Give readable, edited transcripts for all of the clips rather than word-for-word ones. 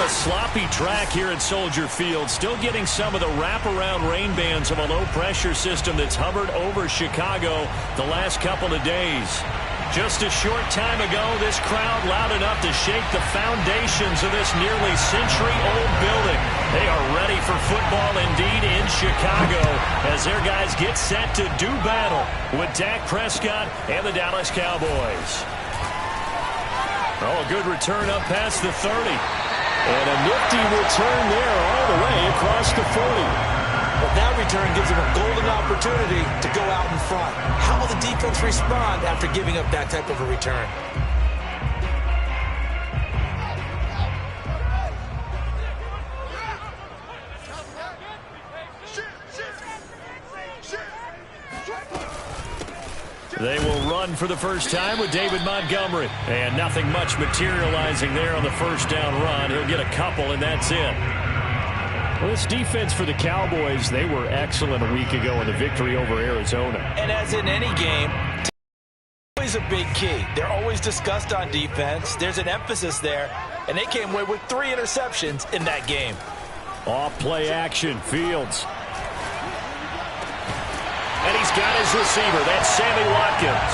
a sloppy track here at Soldier Field. Still getting some of the wraparound rain bands of a low-pressure system that's hovered over Chicago the last couple of days. Just a short time ago, this crowd loud enough to shake the foundations of this nearly century-old building. They are ready for football indeed in Chicago as their guys get set to do battle with Dak Prescott and the Dallas Cowboys. Oh, a good return up past the 30. And a nifty return there all the way across the 40. But that return gives them a golden opportunity to go out in front. How will the defense respond after giving up that type of a return? They will run for the first time with David Montgomery. And nothing much materializing there on the first down run. He'll get a couple, and that's it. Well, this defense for the Cowboys, they were excellent a week ago in the victory over Arizona. And as in any game, always a big key. They're always discussed on defense. There's an emphasis there, and they came away with 3 interceptions in that game. Off play action, Fields. And he's got his receiver. That's Sammy Watkins.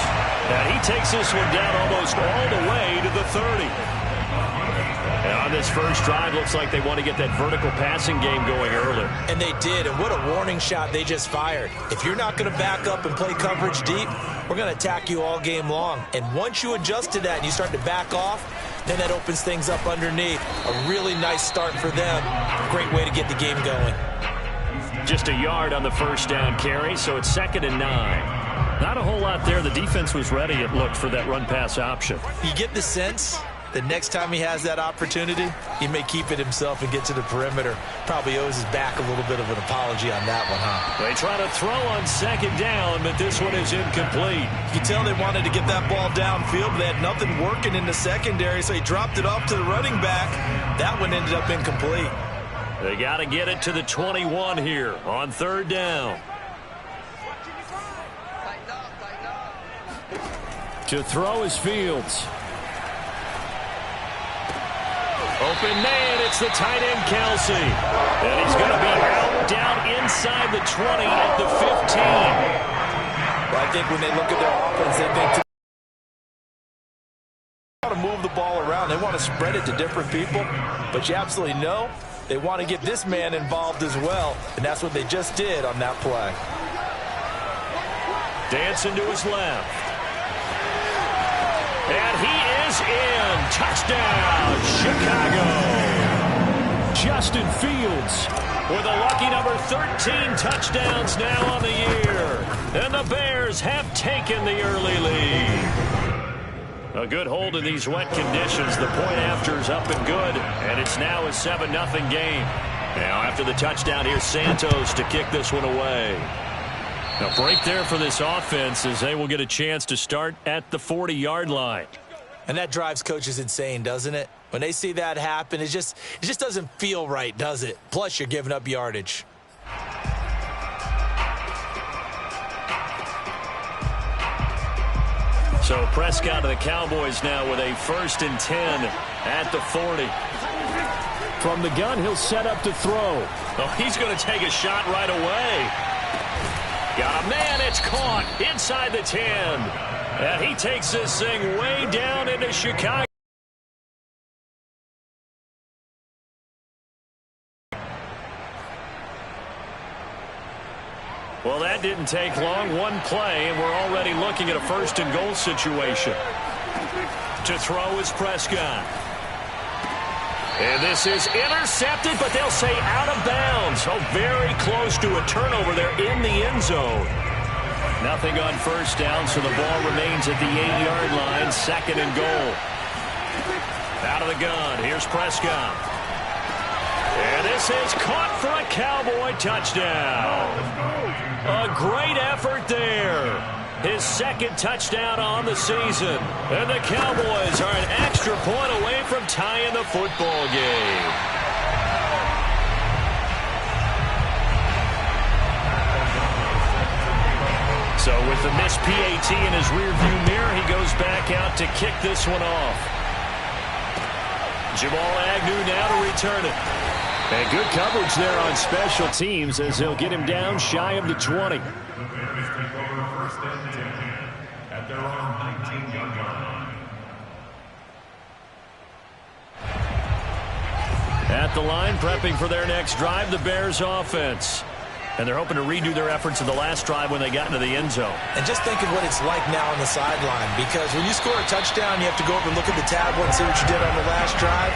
And he takes this one down almost all the way to the 30. And on this first drive, looks like they want to get that vertical passing game going early. And they did, and what a warning shot they just fired. If you're not going to back up and play coverage deep, we're going to attack you all game long. And once you adjust to that and you start to back off, then that opens things up underneath. A really nice start for them. Great way to get the game going. Just a yard on the first down carry, so it's 2nd and 9. Not a whole lot there. The defense was ready, it looked, for that run-pass option. You get the sense the next time he has that opportunity, he may keep it himself and get to the perimeter. Probably owes his back a little bit of an apology on that one, huh? They try to throw on 2nd down, but this one is incomplete. You can tell they wanted to get that ball downfield, but they had nothing working in the secondary, so he dropped it off to the running back. That one ended up incomplete. They got to get it to the 21 here on 3rd down. To throw is Fields. Open man, it's the tight end, Kelsey. And he's going to be out down inside the 20 at the 15. Well, I think when they look at their offense, they think they want to move the ball around. They want to spread it to different people. But you absolutely know they want to get this man involved as well. And that's what they just did on that play. Dancing to his left. And he is in. Touchdown, Chicago. Justin Fields with a lucky number 13 touchdowns now on the year. And the Bears have taken the early lead. A good hold in these wet conditions. The point after is up and good. And it's now a 7-0 game. Now after the touchdown, here's Santos to kick this one away. A break there for this offense as they will get a chance to start at the 40-yard line. And that drives coaches insane, doesn't it? When they see that happen, it just doesn't feel right, does it? Plus, you're giving up yardage. So Prescott of the Cowboys now with a 1st and 10 at the 40. From the gun, he'll set up to throw. Oh, he's going to take a shot right away. Got a man, it's caught inside the 10. And he takes this thing way down into Chicago. Well, that didn't take long. One play, and we're already looking at a 1st and goal situation. To throw is Prescott. And this is intercepted, but they'll say out of bounds. Oh, very close to a turnover there in the end zone. Nothing on 1st down, so the ball remains at the 8-yard line. 2nd and goal. Out of the gun, here's Prescott. And this is caught for a Cowboy touchdown. A great effort there. His 2nd touchdown on the season. And the Cowboys are an extra point away from tying the football game. So with the missed PAT in his rearview mirror, he goes back out to kick this one off. Jamal Agnew now to return it. And good coverage there on special teams as they'll get him down shy of the 20. At their own 19-yard line. At the line, prepping for their next drive, the Bears offense. And they're hoping to redo their efforts in the last drive when they got into the end zone. And just think of what it's like now on the sideline, because when you score a touchdown, you have to go over and look at the tablet and see what you did on the last drive.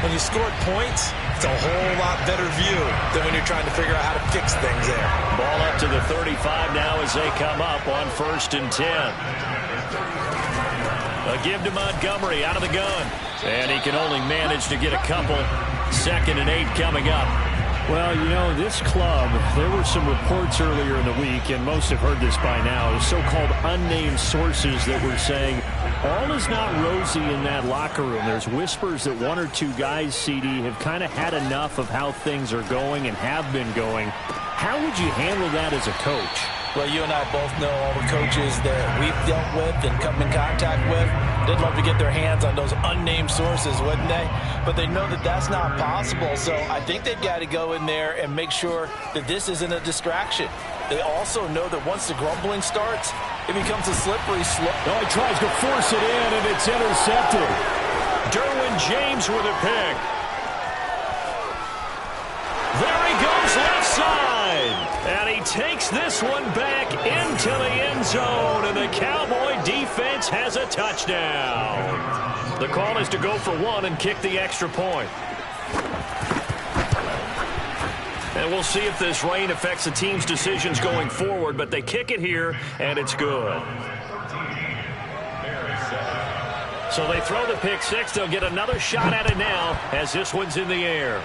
When you scored points, it's a whole lot better view than when you're trying to figure out how to fix things there. Ball up to the 35 now as they come up on 1st and 10. A give to Montgomery out of the gun. And he can only manage to get a couple. 2nd and 8 coming up. Well, you know, this club, there were some reports earlier in the week, and most have heard this by now, so-called unnamed sources that were saying all is not rosy in that locker room. There's whispers that 1 or 2 guys, CD, have kind of had enough of how things are going and have been going. How would you handle that as a coach? Well, you and I both know all the coaches that we've dealt with and come in contact with. They'd love to get their hands on those unnamed sources, wouldn't they? But they know that that's not possible. So I think they've got to go in there and make sure that this isn't a distraction. They also know that once the grumbling starts, it becomes a slippery slope. Oh, he tries to force it in, and it's intercepted. Derwin James with a pick. There he goes left side. And he takes this one back into the end zone. And the Cowboy defense has a touchdown. The call is to go for 1 and kick the extra point. And we'll see if this rain affects the team's decisions going forward. But they kick it here, and it's good. So they throw the pick 6. They'll get another shot at it now as this one's in the air.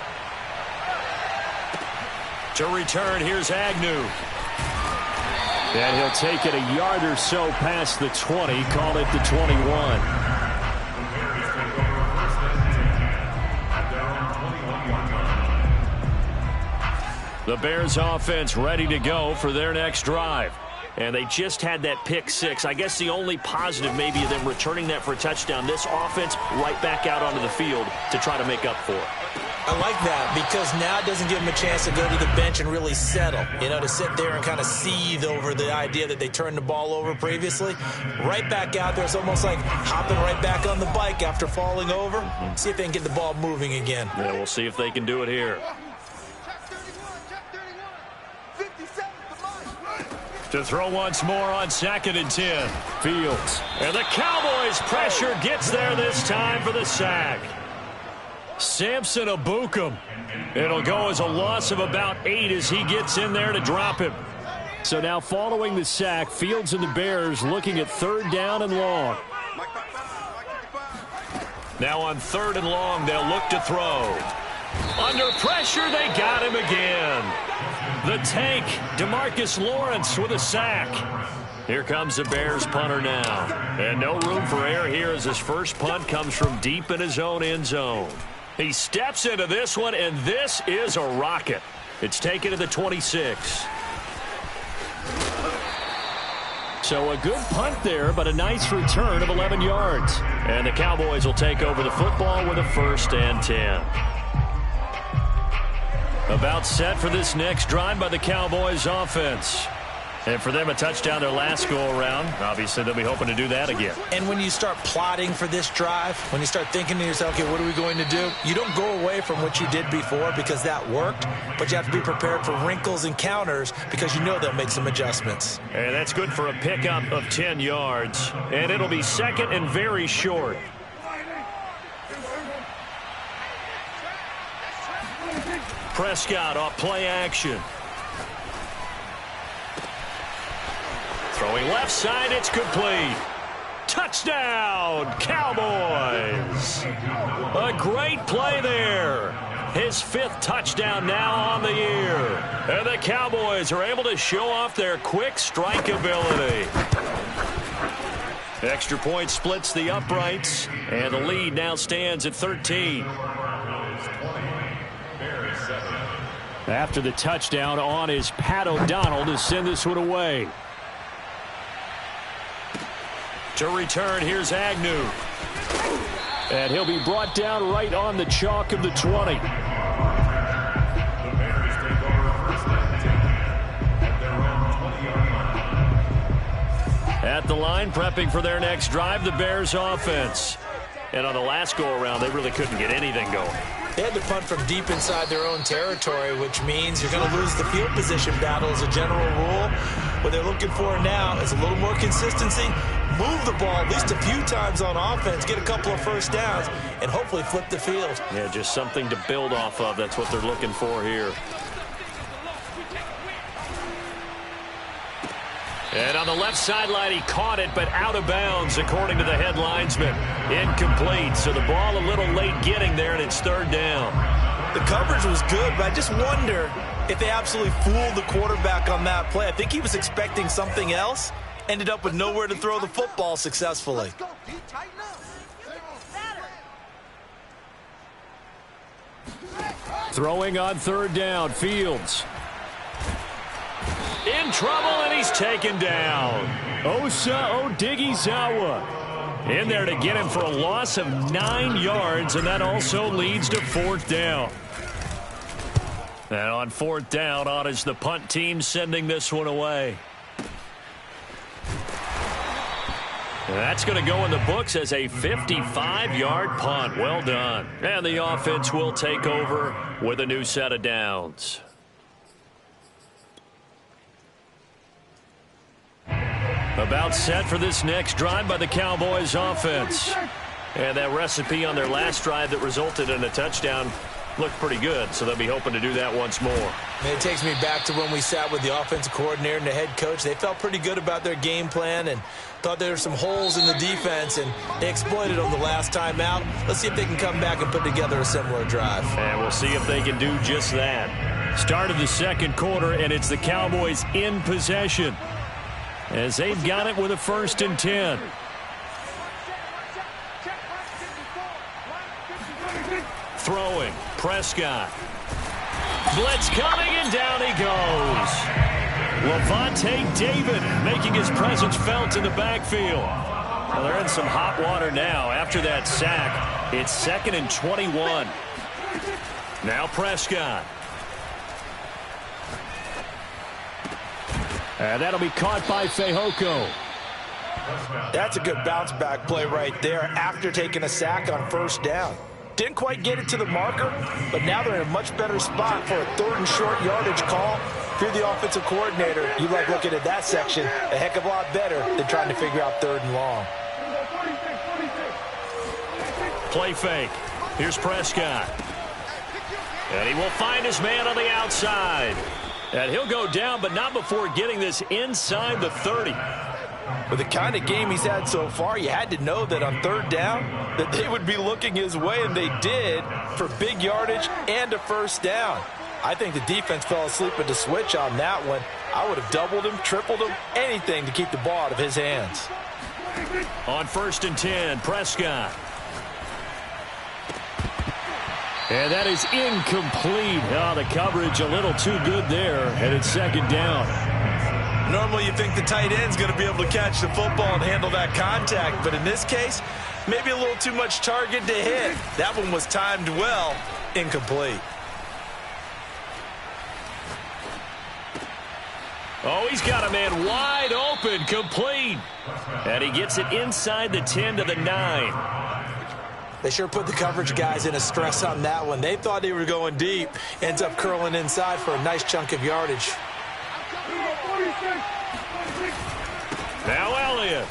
To return, here's Agnew. And he'll take it a yard or so past the 20, call it the 21. The Bears offense ready to go for their next drive. And they just had that pick 6. I guess the only positive maybe of them returning that for a touchdown. This offense right back out onto the field to try to make up for it. I like that because now it doesn't give them a chance to go to the bench and really settle, you know, to sit there and kind of seethe over the idea that they turned the ball over previously. Right back out there, it's almost like hopping right back on the bike after falling over. See if they can get the ball moving again. Yeah, we'll see if they can do it here. To throw once more on 2nd and 10. Fields. And the Cowboys' pressure gets there this time for the sack. Samson Abukum. It'll go as a loss of about 8 as he gets in there to drop him. So now following the sack, Fields and the Bears looking at 3rd down and long. Now on 3rd and long, they'll look to throw. Under pressure, they got him again. The tank, DeMarcus Lawrence with a sack. Here comes the Bears punter now. And no room for error here as his first punt comes from deep in his own end zone. He steps into this one, and this is a rocket. It's taken to the 26. So a good punt there, but a nice return of 11 yards. And the Cowboys will take over the football with a 1st and 10. About set for this next drive by the Cowboys offense. And for them, a touchdown their last go-around. Obviously, they'll be hoping to do that again. And when you start plotting for this drive, when you start thinking to yourself, okay, what are we going to do? You don't go away from what you did before because that worked, but you have to be prepared for wrinkles and counters because you know they'll make some adjustments. And that's good for a pickup of 10 yards. And it'll be 2nd and very short. Prescott off play action. Throwing left side, it's complete. Touchdown, Cowboys. A great play there. His 5th touchdown now on the year. And the Cowboys are able to show off their quick strike ability. Extra point splits the uprights, and the lead now stands at 13. After the touchdown on is Pat O'Donnell to send this one away. To return, here's Agnew. And he'll be brought down right on the chalk of the 20. At the line, prepping for their next drive, the Bears offense. And on the last go-around, they really couldn't get anything going. They had to punt from deep inside their own territory, which means you're going to lose the field position battle as a general rule. What they're looking for now is a little more consistency, move the ball at least a few times on offense, get a couple of first downs, and hopefully flip the field. Yeah, just something to build off of. That's what they're looking for here. And on the left sideline, he caught it, but out of bounds, according to the head linesman. Incomplete, so the ball a little late getting there, and it's third down. The coverage was good, but I just wonder if they absolutely fooled the quarterback on that play. I think he was expecting something else, ended up with nowhere to throw the football successfully. Throwing on third down, Fields. In trouble, and he's taken down. Osa Odighizuwa in there to get him for a loss of 9 yards, and that also leads to fourth down. And on fourth down, on is the punt team sending this one away. And that's going to go in the books as a 55-yard punt. Well done. And the offense will take over with a new set of downs. About set for this next drive by the Cowboys offense. And that recipe on their last drive that resulted in a touchdown looked pretty good, so they'll be hoping to do that once more. And it takes me back to when we sat with the offensive coordinator and the head coach. They felt pretty good about their game plan and thought there were some holes in the defense, and they exploited them the last time out. Let's see if they can come back and put together a similar drive. And we'll see if they can do just that. Start of the second quarter, and it's the Cowboys in possession, as they've got it with a 1st and 10. Throwing, Prescott. Blitz coming, and down he goes. Levante David making his presence felt in the backfield. Well, they're in some hot water now after that sack. It's 2nd and 21. Now Prescott. And that'll be caught by Fehoko. That's a good bounce-back play right there after taking a sack on 1st down. Didn't quite get it to the marker, but now they're in a much better spot for a 3rd and short yardage call. If you're the offensive coordinator, you like looking at that section a heck of a lot better than trying to figure out 3rd and long. Play fake. Here's Prescott. And he will find his man on the outside. And he'll go down, but not before getting this inside the 30. With the kind of game he's had so far, you had to know that on 3rd down that they would be looking his way, and they did, for big yardage and a 1st down. I think the defense fell asleep at the switch on that one. I would have doubled him, tripled him, anything to keep the ball out of his hands. On 1st and 10, Prescott. And that is incomplete. Oh, the coverage a little too good there, and it's 2nd down. Normally you think the tight end's going to be able to catch the football and handle that contact, but in this case, maybe a little too much target to hit. That one was timed well, incomplete. Oh, he's got a man wide open, complete. And he gets it inside the 10 to the 9. They sure put the coverage guys in a stress on that one. They thought they were going deep. Ends up curling inside for a nice chunk of yardage. Now Elliott.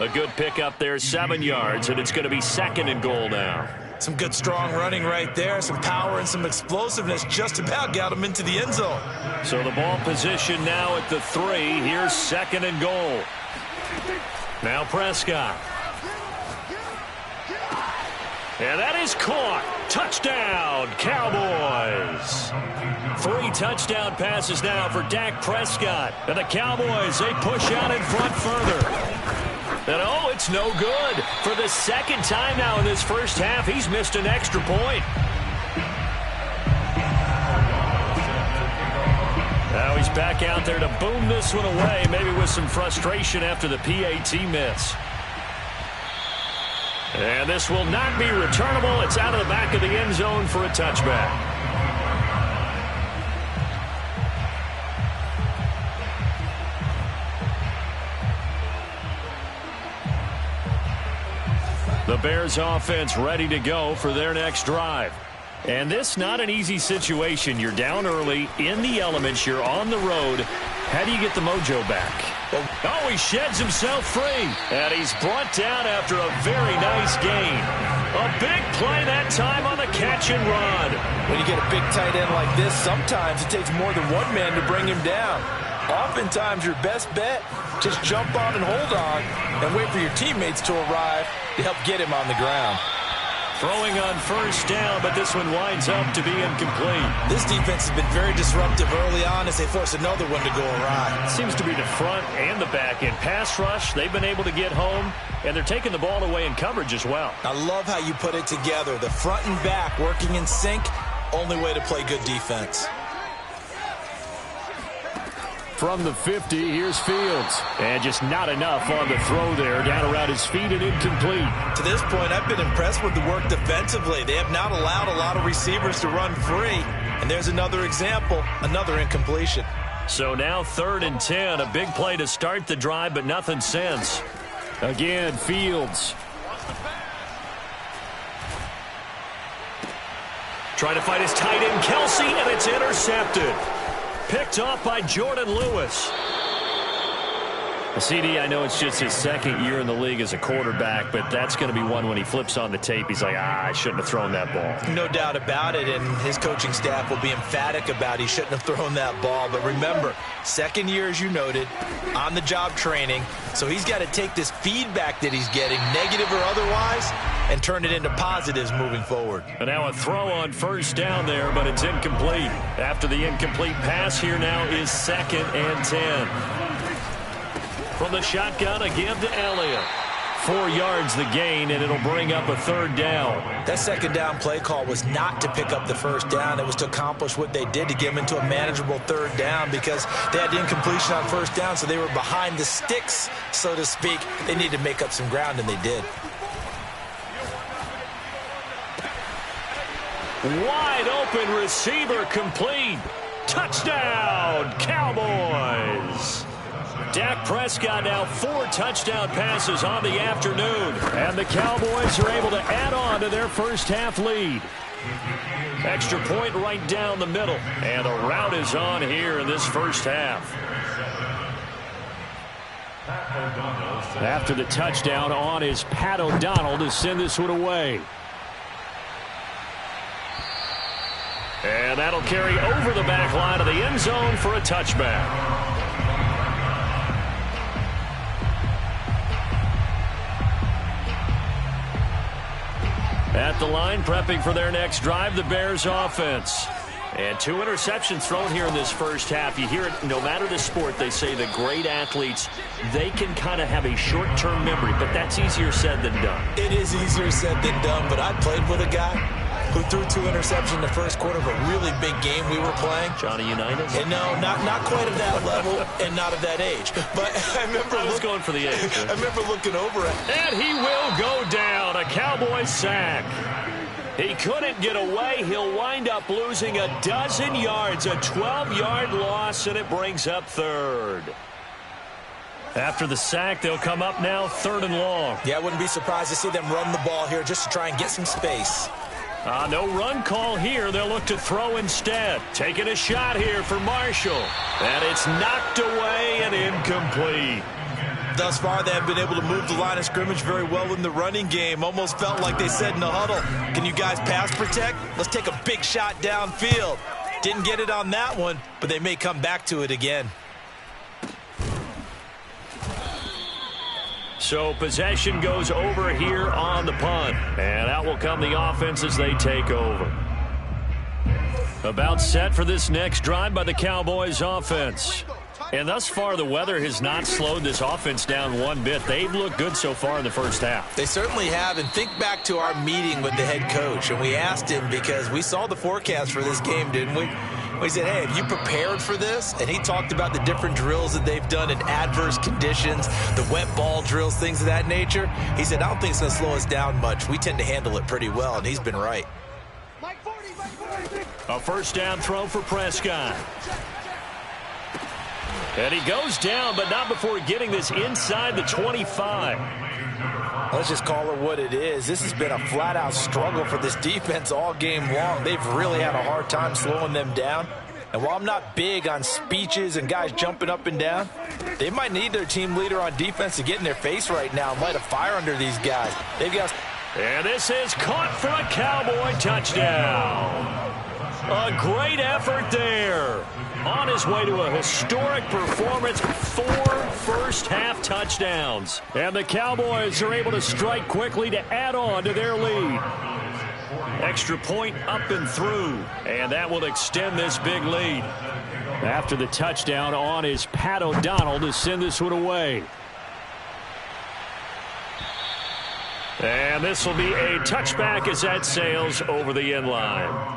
A good pickup there, 7 yards, and it's going to be 2nd and goal now. Some good strong running right there, some power and some explosiveness, just about got him into the end zone. So the ball position now at the 3. Here's 2nd and goal. Now Prescott. And that is caught. Touchdown, Cowboys. 3 touchdown passes now for Dak Prescott. And the Cowboys, they push out in front further. And oh, it's no good. For the 2nd time now in this first half, he's missed an extra point. Now he's back out there to boom this one away, maybe with some frustration after the PAT miss. And this will not be returnable. It's out of the back of the end zone for a touchback. The Bears offense ready to go for their next drive. And this not an easy situation. You're down early, in the elements, you're on the road. How do you get the mojo back? Oh, he sheds himself free. And he's brought down after a very nice gain. A big play that time on the catch and run. When you get a big tight end like this, sometimes it takes more than one man to bring him down. Oftentimes, your best bet, just jump on and hold on and wait for your teammates to arrive to help get him on the ground. Throwing on first down, but this one winds up to be incomplete. This defense has been very disruptive early on as they force another one to go awry. Seems to be the front and the back end. Pass rush, they've been able to get home, and they're taking the ball away in coverage as well. I love how you put it together. The front and back working in sync, only way to play good defense. From the 50, here's Fields. And just not enough on the throw there. Down around his feet and incomplete. To this point, I've been impressed with the work defensively. They have not allowed a lot of receivers to run free. And there's another example, another incompletion. So now 3rd and 10. A big play to start the drive, but nothing since. Again, Fields. Trying to find his tight end, Kelsey, and it's intercepted. Picked off by Jordan Lewis. CD, I know it's just his 2nd year in the league as a quarterback, but that's going to be one when he flips on the tape. He's like, I shouldn't have thrown that ball. No doubt about it, and his coaching staff will be emphatic about he shouldn't have thrown that ball. But remember, 2nd year, as you noted, on-the-job training, so he's got to take this feedback that he's getting, negative or otherwise, and turn it into positives moving forward. And now a throw on first down there, but it's incomplete. After the incomplete pass, here now is 2nd and 10. From the shotgun, a give to Elliott. 4 yards the gain, and it'll bring up a 3rd down. That 2nd down play call was not to pick up the 1st down. It was to accomplish what they did to get them into a manageable 3rd down because they had the incompletion on 1st down, so they were behind the sticks, so to speak. They needed to make up some ground, and they did. Wide open receiver complete. Touchdown, Cowboys. Dak Prescott now 4 touchdown passes on the afternoon. And the Cowboys are able to add on to their first half lead. Extra point right down the middle. And a rout is on here in this first half. After the touchdown on is Pat O'Donnell to send this one away. And that'll carry over the back line of the end zone for a touchback. At the line, prepping for their next drive, the Bears offense. And 2 interceptions thrown here in this first half. You hear it, no matter the sport, they say the great athletes, they can kind of have a short-term memory, but that's easier said than done. It is easier said than done, but I played with a guy who threw 2 interceptions in the first quarter of a really big game we were playing. Johnny Unitas? And no, not quite at that level and not at that age. But I remember going for the age. I remember looking over it. And he will go down. A Cowboys sack. He couldn't get away. He'll wind up losing 12 yards. A 12-yard loss, and it brings up 3rd. After the sack, they'll come up now 3rd and long. Yeah, I wouldn't be surprised to see them run the ball here just to try and get some space. No run call here. They'll look to throw instead. Taking a shot here for Marshall. And it's knocked away and incomplete. Thus far, they have been able to move the line of scrimmage very well in the running game. Almost felt like they said in the huddle, can you guys pass protect? Let's take a big shot downfield. Didn't get it on that one, but they may come back to it again. So possession goes over here on the punt. And out will come the offense as they take over. About set for this next drive by the Cowboys offense. And thus far, the weather has not slowed this offense down one bit. They've looked good so far in the first half. They certainly have. And think back to our meeting with the head coach. And we asked him because we saw the forecast for this game, didn't we? Well, he said, hey, have you prepared for this? And he talked about the different drills that they've done in adverse conditions, the wet ball drills, things of that nature. He said, I don't think it's going to slow us down much. We tend to handle it pretty well, and he's been right. A first down throw for Prescott. And he goes down, but not before getting this inside the 25. Let's just call it what it is. This has been a flat-out struggle for this defense all game long. They've really had a hard time slowing them down. And while I'm not big on speeches and guys jumping up and down, they might need their team leader on defense to get in their face right now and light a fire under these guys. They've got... And this is caught for a Cowboy touchdown. A great effort there. On his way to a historic performance, 4 first-half touchdowns. And the Cowboys are able to strike quickly to add on to their lead. Extra point up and through, and that will extend this big lead. After the touchdown on is Pat O'Donnell to send this one away. And this will be a touchback as that sails over the end line.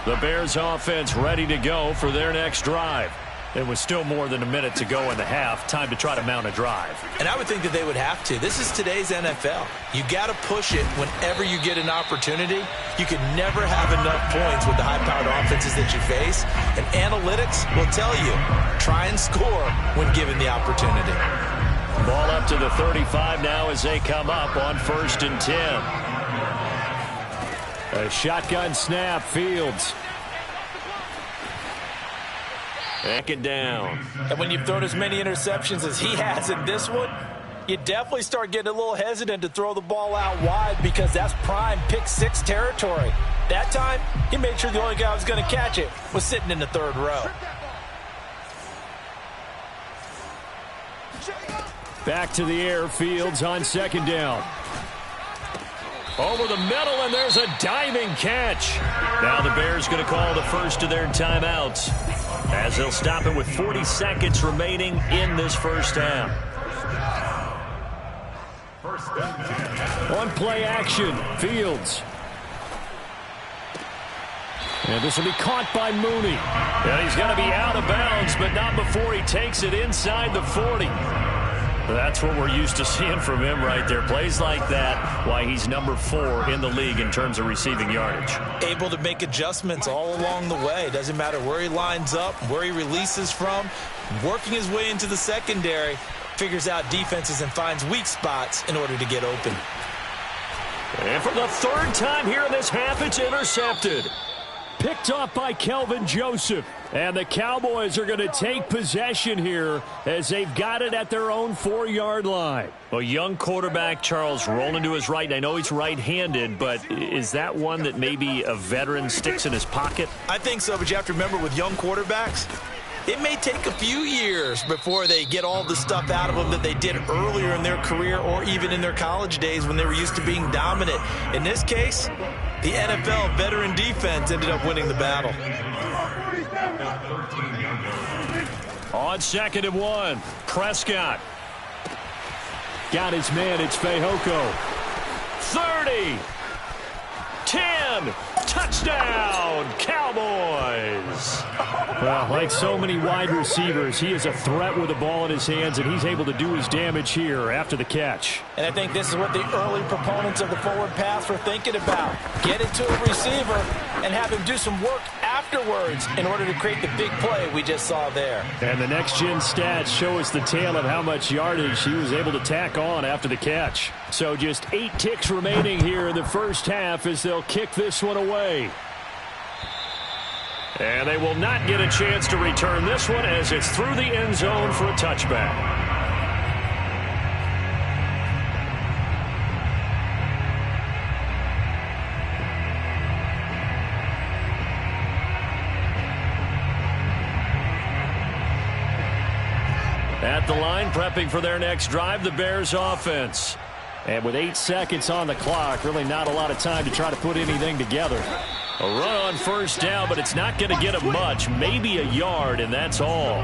The Bears offense ready to go for their next drive. It was still more than a minute to go in the half. Time to try to mount a drive. And I would think that they would have to. This is today's NFL. You got to push it whenever you get an opportunity. You can never have enough points with the high-powered offenses that you face. And analytics will tell you, try and score when given the opportunity. Ball up to the 35 now as they come up on 1st and 10. A shotgun snap, Fields. Second down. And when you've thrown as many interceptions as he has in this one, you definitely start getting a little hesitant to throw the ball out wide because that's prime pick 6 territory. That time, he made sure the only guy who was going to catch it was sitting in the 3rd row. Back to the air, Fields on 2nd down. Over the middle, and there's a diving catch. Now the Bears going to call the first of their timeouts as they'll stop it with 40 seconds remaining in this first half. On play action, Fields. And this will be caught by Mooney. And he's going to be out of bounds, but not before he takes it inside the 40. That's what we're used to seeing from him right there. Plays like that, why he's number 4 in the league in terms of receiving yardage. Able to make adjustments all along the way. Doesn't matter where he lines up, where he releases from. Working his way into the secondary, figures out defenses and finds weak spots in order to get open. And for the 3rd time here in this half, it's intercepted. Picked off by Kelvin Joseph. And the Cowboys are going to take possession here as they've got it at their own 4-yard line. A young quarterback, Charles, rolling to his right. I know he's right-handed, but is that one that maybe a veteran sticks in his pocket? I think so, but you have to remember with young quarterbacks, it may take a few years before they get all the stuff out of them that they did earlier in their career or even in their college days when they were used to being dominant. In this case, the NFL veteran defense ended up winning the battle. On 2nd and 1, Prescott. Got his man, it's Fehoko. 30, 10, touchdown, Cowboys. Well, like so many wide receivers, he is a threat with the ball in his hands, and he's able to do his damage here after the catch. And I think this is what the early proponents of the forward pass were thinking about. Get it to a receiver and have him do some work afterwards in order to create the big play we just saw there. And the next-gen stats show us the tale of how much yardage he was able to tack on after the catch. So just 8 ticks remaining here in the first half as they'll kick this one away. And they will not get a chance to return this one as it's through the end zone for a touchback. At the line, prepping for their next drive, the Bears offense. And with 8 seconds on the clock, really not a lot of time to try to put anything together. A run on first down, but it's not going to get him much. Maybe a yard, and that's all.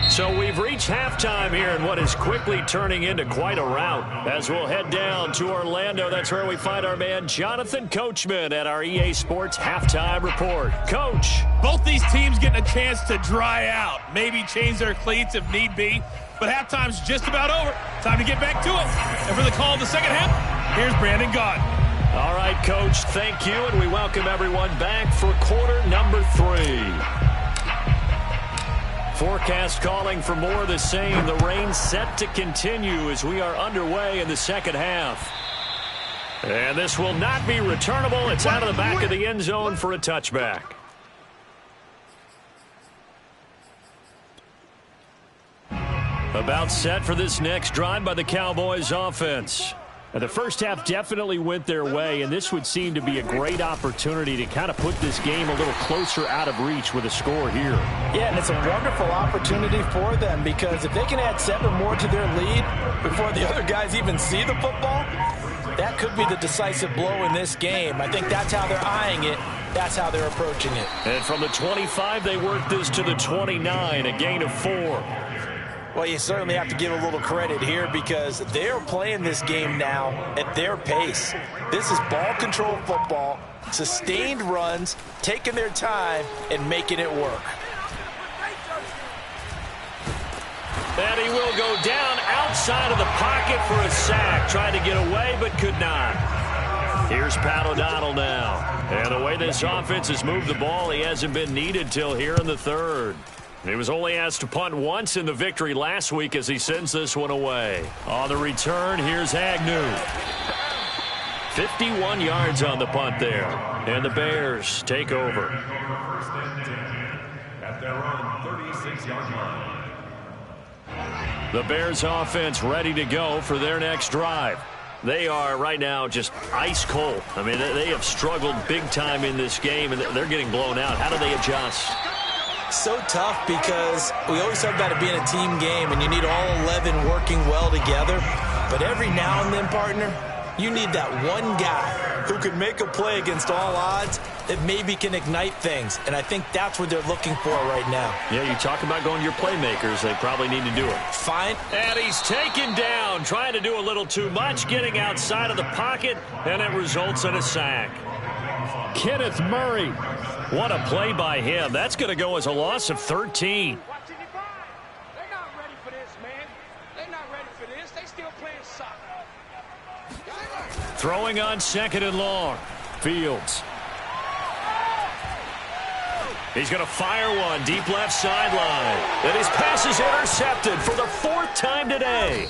So we've reached halftime here in what is quickly turning into quite a rout. As we'll head down to Orlando, that's where we find our man Jonathan Coachman at our EA Sports Halftime Report. Coach. Both these teams getting a chance to dry out, maybe change their cleats if need be. But halftime's just about over. Time to get back to it. And for the call of the second half, here's Brandon Gaudin. All right, Coach, thank you, and we welcome everyone back for quarter number 3. Forecast calling for more of the same. The rain set to continue as we are underway in the second half. And this will not be returnable. It's out of the back of the end zone for a touchback. About set for this next drive by the Cowboys offense. The first half definitely went their way, and this would seem to be a great opportunity to kind of put this game a little closer out of reach with a score here. Yeah, and it's a wonderful opportunity for them because if they can add 7 more to their lead before the other guys even see the football, that could be the decisive blow in this game. I think that's how they're eyeing it. That's how they're approaching it. And from the 25, they work this to the 29, a gain of 4. Well, you certainly have to give a little credit here because they're playing this game now at their pace. This is ball control football, sustained runs, taking their time, and making it work. And he will go down outside of the pocket for a sack. Tried to get away, but could not. Here's Pat O'Donnell now. And the way this offense has moved the ball, he hasn't been needed till here in the third. He was only asked to punt once in the victory last week as he sends this one away. On the return, here's Agnew. 51 yards on the punt there. And the Bears take over. At their own 36-yard line. The Bears offense ready to go for their next drive. They are right now just ice cold. I mean, they have struggled big time in this game, and they're getting blown out. How do they adjust? So tough because we always talk about it being a team game and you need all 11 working well together. But every now and then, partner, you need that one guy who can make a play against all odds that maybe can ignite things. And I think that's what they're looking for right now. Yeah, you talk about going to your playmakers. They probably need to do it. Fine. And he's taken down, trying to do a little too much, getting outside of the pocket, and it results in a sack. Kenneth Murray. What a play by him. That's going to go as a loss of 13. They're not ready for this, man. They're not ready for this. They still playing soccer. Throwing on 2nd and long. Fields. He's going to fire one deep left sideline. And his pass is intercepted for the 4th time today.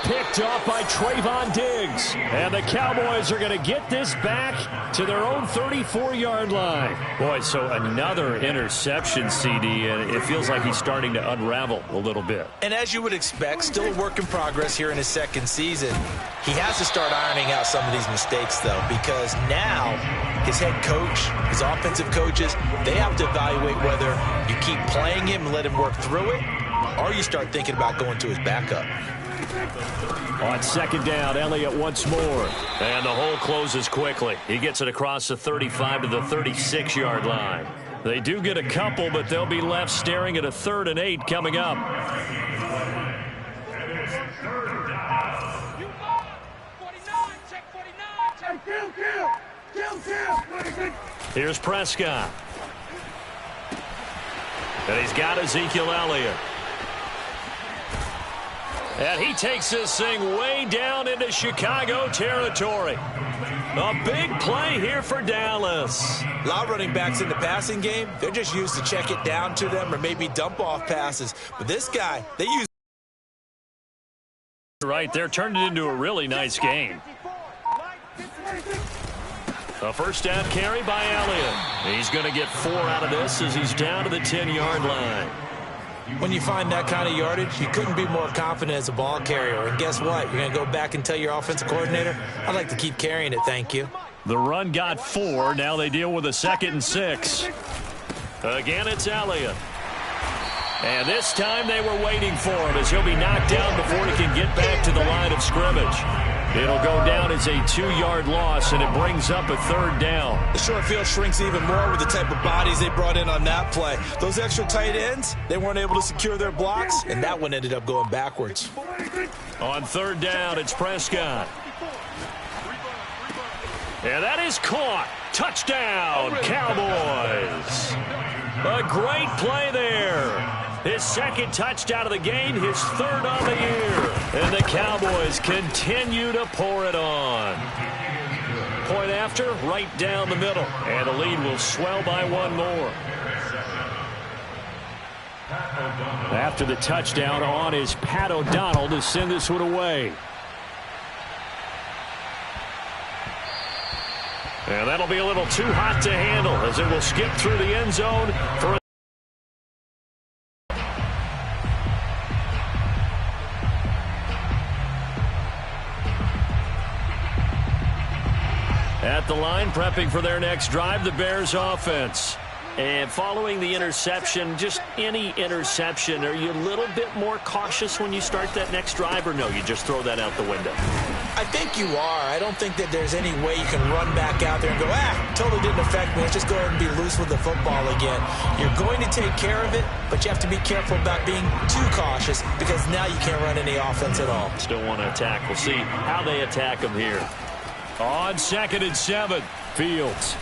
Picked off by Trayvon Diggs. And the Cowboys are going to get this back to their own 34-yard line. Boy, so another interception, CD, and it feels like he's starting to unravel a little bit. And as you would expect, still a work in progress here in his second season. He has to start ironing out some of these mistakes, though, because now his head coach, his offensive coaches, they have to evaluate whether you keep playing him and let him work through it, or you start thinking about going to his backup. On 2nd down, Elliott once more. And the hole closes quickly. He gets it across the 35 to the 36-yard line. They do get a couple, but they'll be left staring at a 3rd and 8 coming up. Here's Prescott. And he's got Ezekiel Elliott. And he takes this thing way down into Chicago territory. A big play here for Dallas. A lot of running backs in the passing game, they're just used to check it down to them or maybe dump off passes. But this guy, they use right there, turned it into a really nice game. A 1st down carry by Elliott. He's going to get 4 out of this as he's down to the 10-yard line. When you find that kind of yardage, you couldn't be more confident as a ball carrier. And guess what? You're going to go back and tell your offensive coordinator, I'd like to keep carrying it, thank you. The run got 4. Now they deal with a 2nd and 6. Again, it's Elliott. And this time they were waiting for him as he'll be knocked down before he can get back to the line of scrimmage. It'll go down as a 2-yard loss, and it brings up a 3rd down. The short field shrinks even more with the type of bodies they brought in on that play. Those extra tight ends, they weren't able to secure their blocks, and that one ended up going backwards. On 3rd down, it's Prescott. And that is caught. Touchdown, Cowboys. A great play there. His 2nd touchdown of the game, his 3rd on the year. And the Cowboys continue to pour it on. Point after, right down the middle. And the lead will swell by 1 more. After the touchdown, on is Pat O'Donnell to send this one away. And that'll be a little too hot to handle as it will skip through the end zone for a at the line, prepping for their next drive, the Bears offense. And following the interception, just any interception, are you a little bit more cautious when you start that next drive, or no, you just throw that out the window? I think you are. I don't think that there's any way you can run back out there and go, totally didn't affect me. Let's just go ahead and be loose with the football again. You're going to take care of it, but you have to be careful about being too cautious because now you can't run any offense at all. Still want to attack. We'll see how they attack them here. On 2nd and 7, Fields.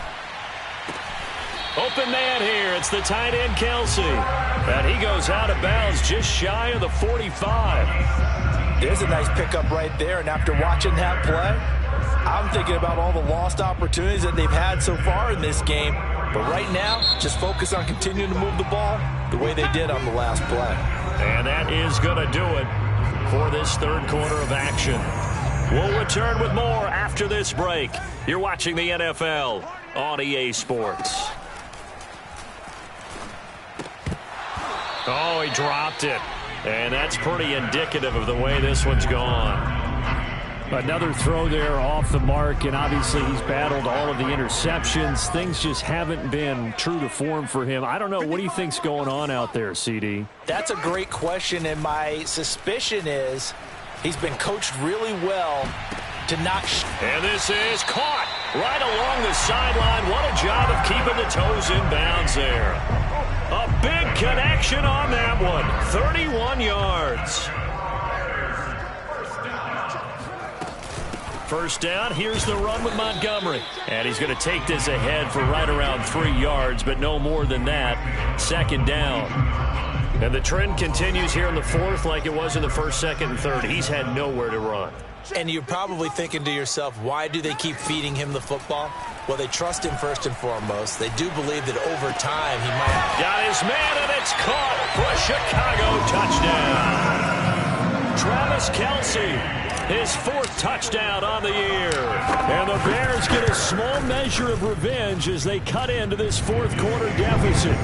Open man here. It's the tight end, Kelsey. And he goes out of bounds just shy of the 45. There's a nice pickup right there. And after watching that play, I'm thinking about all the lost opportunities that they've had so far in this game. But right now, just focus on continuing to move the ball the way they did on the last play. And that is going to do it for this 3rd quarter of action. We'll return with more after this break. You're watching the NFL on EA Sports. Oh, he dropped it. And that's pretty indicative of the way this one's gone. Another throw there off the mark, and obviously he's battled all of the interceptions. Things just haven't been true to form for him. I don't know. What do you think's going on out there, CD? That's a great question, and my suspicion is he's been coached really well to not. And this is caught right along the sideline. What a job of keeping the toes in bounds there. A big connection on that one. 31 yards. First down, here's the run with Montgomery. And he's going to take this ahead for right around 3 yards, but no more than that. 2nd down. And the trend continues here in the 4th like it was in the 1st, 2nd, and 3rd. He's had nowhere to run. And you're probably thinking to yourself, why do they keep feeding him the football? Well, they trust him first and foremost. They do believe that over time he might. Got his man, and it's caught for a Chicago touchdown. Travis Kelce, his 4th touchdown on the year. And the Bears get a small measure of revenge as they cut into this 4th quarter deficit.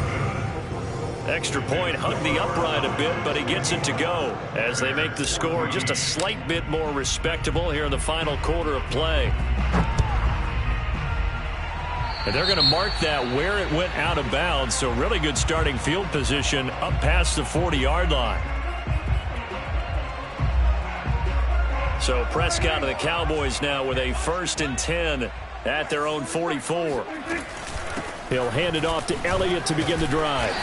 Extra point hugged the upright a bit, but he gets it to go as they make the score just a slight bit more respectable here in the final quarter of play. And they're going to mark that where it went out of bounds, so really good starting field position up past the 40-yard line. So Prescott and the Cowboys now with a 1st and 10 at their own 44. He'll hand it off to Elliott to begin the drive.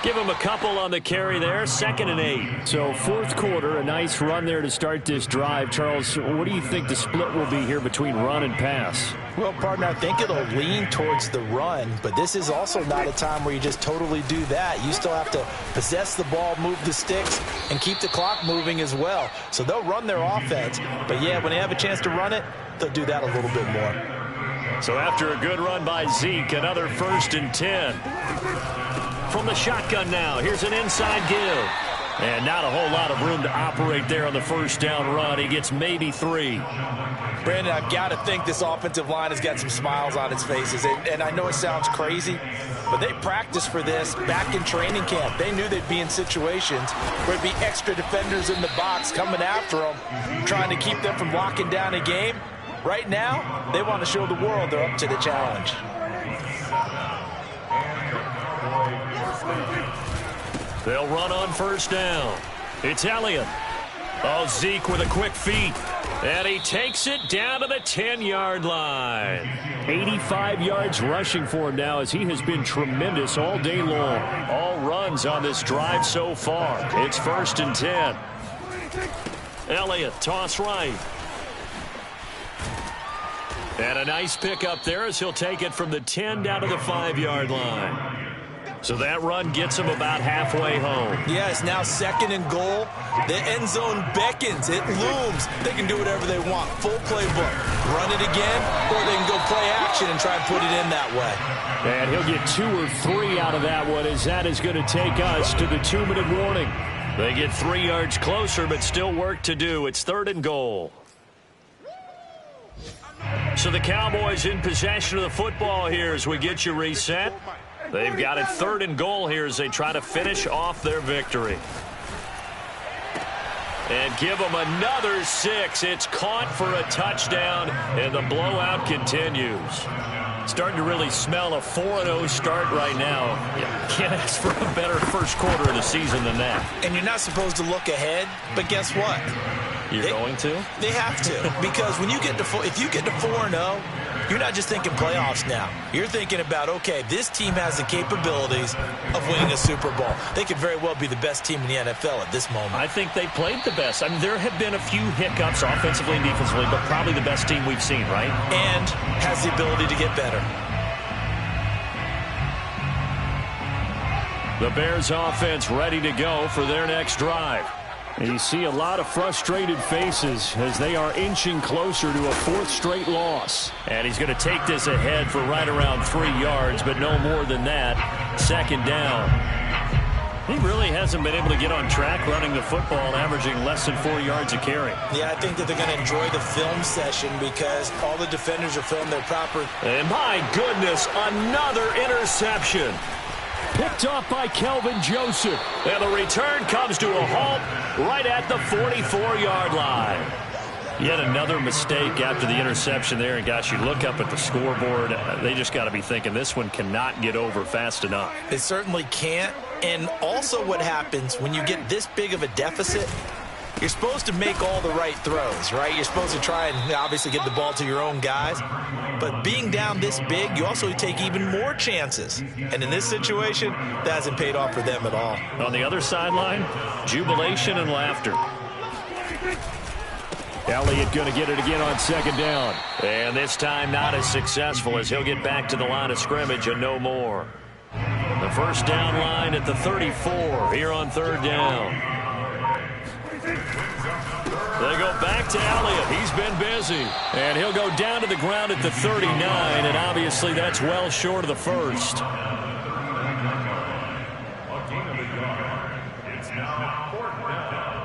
Give him a couple on the carry there. 2nd and 8. So 4th quarter, a nice run there to start this drive. Charles, what do you think the split will be here between run and pass? Well, partner, I think it'll lean towards the run, but this is also not a time where you just totally do that. You still have to possess the ball, move the sticks, and keep the clock moving as well. So they'll run their offense, but yeah, when they have a chance to run it, they'll do that a little bit more. So after a good run by Zeke, another 1st and 10. From the shotgun now, here's an inside give. And not a whole lot of room to operate there on the 1st down run. He gets maybe 3. Brandon, I've got to think this offensive line has got some smiles on its faces. And I know it sounds crazy, but they practiced for this back in training camp. They knew they'd be in situations where there'd be extra defenders in the box coming after them, trying to keep them from locking down a game. Right now, they want to show the world they're up to the challenge. They'll run on 1st down. It's Elliott. Oh, Zeke with a quick feet. And he takes it down to the 10-yard line. 85 yards rushing for him now as he has been tremendous all day long. All runs on this drive so far. It's 1st and 10. Elliott, toss right. And a nice pick up there as he'll take it from the 10 down to the 5-yard line. So that run gets him about halfway home. Yeah, it's now 2nd and goal. The end zone beckons. It looms. They can do whatever they want. Full playbook. Run it again, or they can go play action and try and put it in that way. And he'll get 2 or 3 out of that one as that is going to take us to the 2-minute warning. They get 3 yards closer, but still work to do. It's 3rd and goal. So the Cowboys in possession of the football here as we get you reset. They've got it 3rd and goal here as they try to finish off their victory. And give them another 6. It's caught for a touchdown, and the blowout continues. Starting to really smell a 4-0 start right now. Can't ask for a better first quarter of the season than that. And you're not supposed to look ahead, but guess what? You're going to? They have to, because when you get to if you get to 4-0, you're not just thinking playoffs now. You're thinking about, okay, this team has the capabilities of winning a Super Bowl. They could very well be the best team in the NFL at this moment. I think they played the best. I mean, there have been a few hiccups offensively and defensively, but probably the best team we've seen, right? And has the ability to get better. The Bears offense ready to go for their next drive. And you see a lot of frustrated faces as they are inching closer to a 4th straight loss. And he's going to take this ahead for right around 3 yards, but no more than that. 2nd down. He really hasn't been able to get on track running the football, averaging less than 4 yards a carry. Yeah, I think that they're going to enjoy the film session because all the defenders are filming their proper. And my goodness, another interception. Picked off by Kelvin Joseph. And the return comes to a halt right at the 44-yard line. Yet another mistake after the interception there. And, gosh, you look up at the scoreboard, they just got to be thinking this one cannot get over fast enough. It certainly can't. And also what happens when you get this big of a deficit, you're supposed to make all the right throws, right? You're supposed to try and obviously get the ball to your own guys. But being down this big, you also take even more chances. And in this situation, that hasn't paid off for them at all. On the other sideline, jubilation and laughter. Elliott going to get it again on 2nd down. And this time not as successful as he'll get back to the line of scrimmage and no more. The 1st down line at the 34 here on 3rd down. They go back to Elliott. He's been busy. And he'll go down to the ground at the 39, and obviously that's well short of the 1st. It's now 4th down.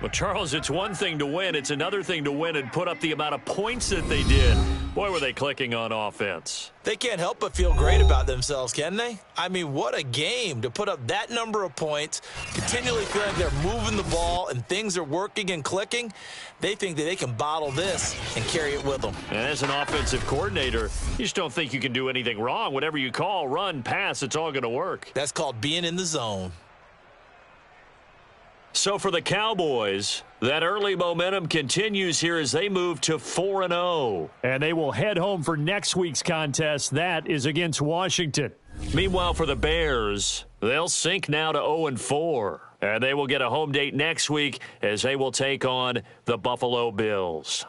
Well, Charles, it's one thing to win. It's another thing to win and put up the amount of points that they did. Boy, were they clicking on offense. They can't help but feel great about themselves, can they? I mean, what a game to put up that number of points, continually feeling like they're moving the ball and things are working and clicking. They think that they can bottle this and carry it with them. And as an offensive coordinator, you just don't think you can do anything wrong. Whatever you call, run, pass, it's all going to work. That's called being in the zone. So for the Cowboys, that early momentum continues here as they move to 4-0. And they will head home for next week's contest. That is against Washington. Meanwhile, for the Bears, they'll sink now to 0-4. And they will get a home date next week as they will take on the Buffalo Bills.